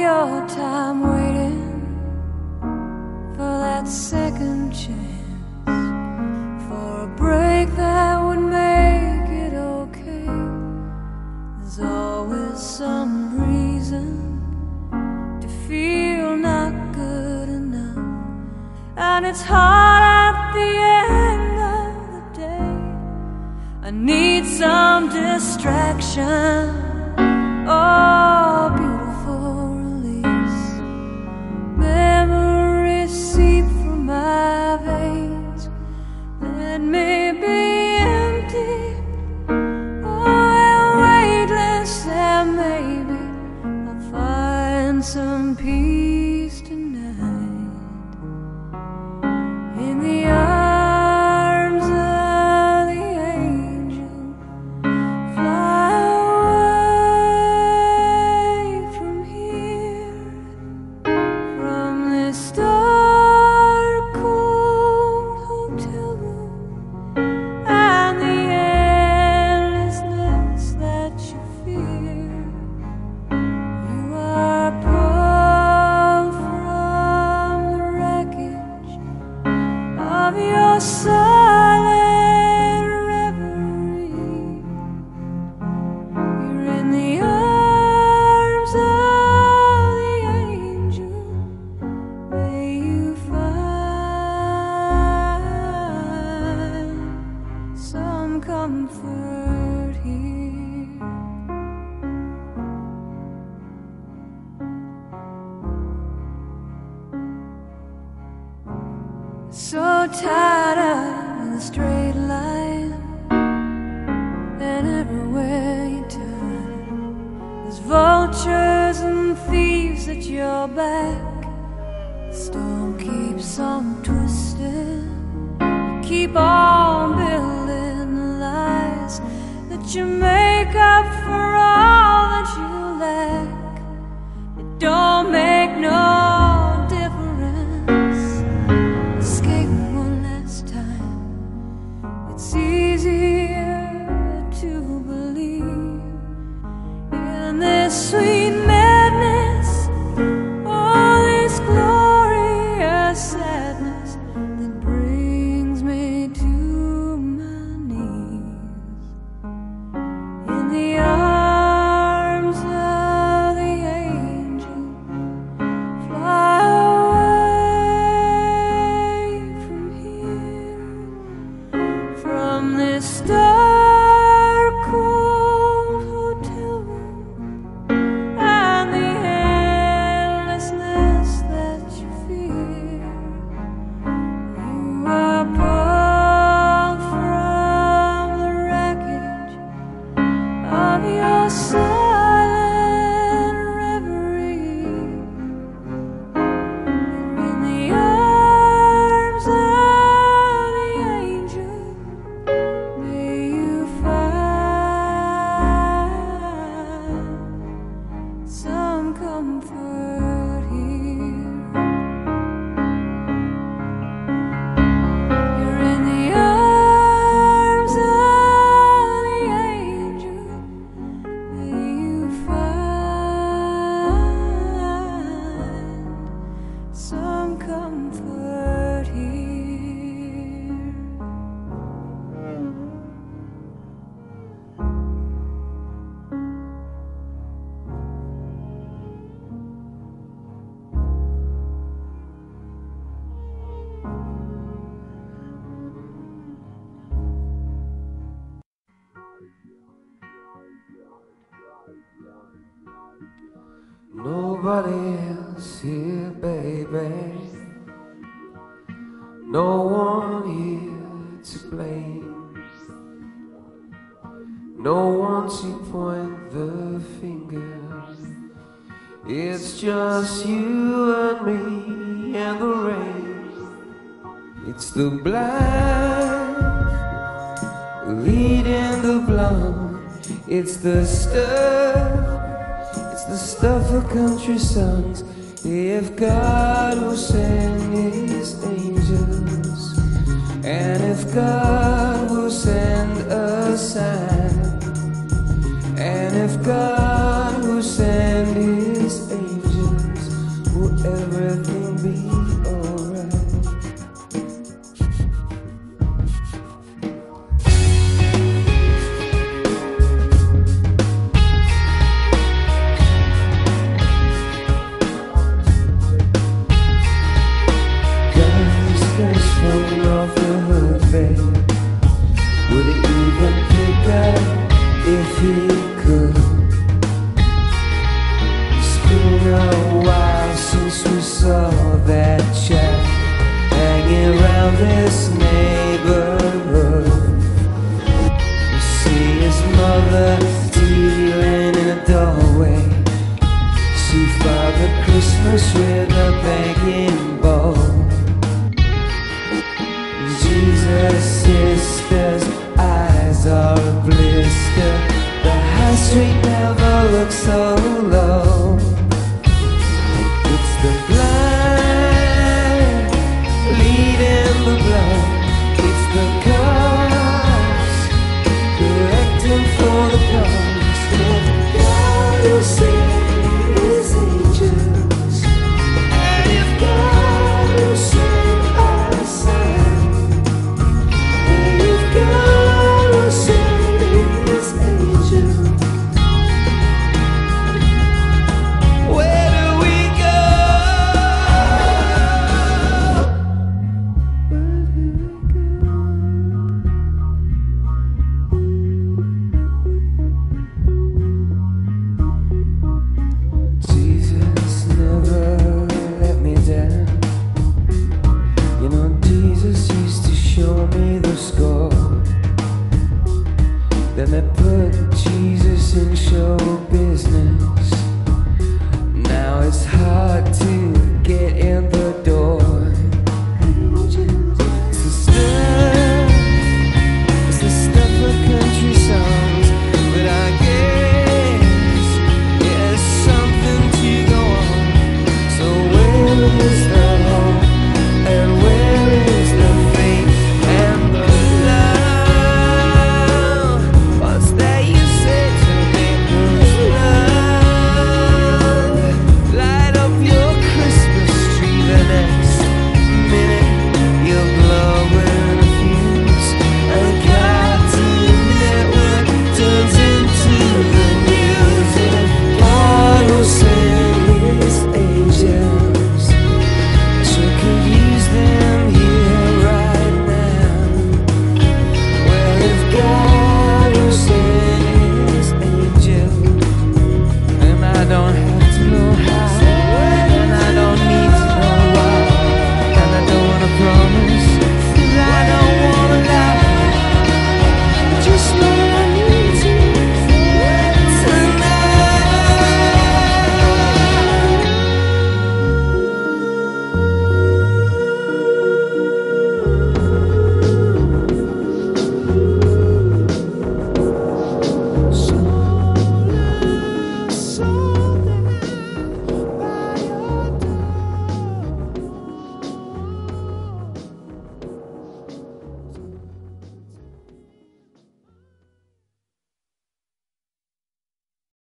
your time waiting for that second chance, for a break that would make it okay. There's always some reason to feel not good enough, and it's hard at the end of the day. I need some distraction, oh, beautiful release. Memories seep from my veins. Let me be empty, oh, weightless, and maybe I'll find some peace tonight in the arms of the angel. Fly away from here, from this dark, cold hotel room, and the endlessness that you fear. You are pulled from the wreckage of your silent reverie. You're in the arms of the angel. May you find some comfort here. So tired of the straight line, and everywhere you turn, there's vultures and thieves at your back. The storm keeps on twisting. You keep on building the lies that you make up for all that you lack. It don't make no difference. Escape one last time. It's easier to believe in this sweet madness, all this glorious sadness that brings me to my knees in the arms of the angel. Fly away from here, from this dark, cold hotel room, and the endlessness that you fear. You are pulled from the wreckage of your silent reverie. You're in the arms of the angel. May you find some comfort here. You're in the arms of the angel. May you find some comfort here. Nobody else here, baby. No one here to blame. No one to point the finger. It's just you and me and the rain. It's the blind leading the blind. It's the stuff of country songs. If God will send his angels, and if God will send a sign, and if God will send his angels, came off the hood, babe. Would he even pick up if he could? It's been a while since we saw that chap hanging around this neighborhood. You see his mother dealing in a doorway. See Father Christmas with a begging bowl. Jesus' sister's eyes are a blister. The high street never looks so low. It's the blind leading the blind. It's the cops collecting for the cops. And God will send his angels. And if God will send our son, and if God will send his angels, where do we go? Where do we go? Jesus never let me down. You know, Jesus used to show me the score. Then they put Jesus in show business.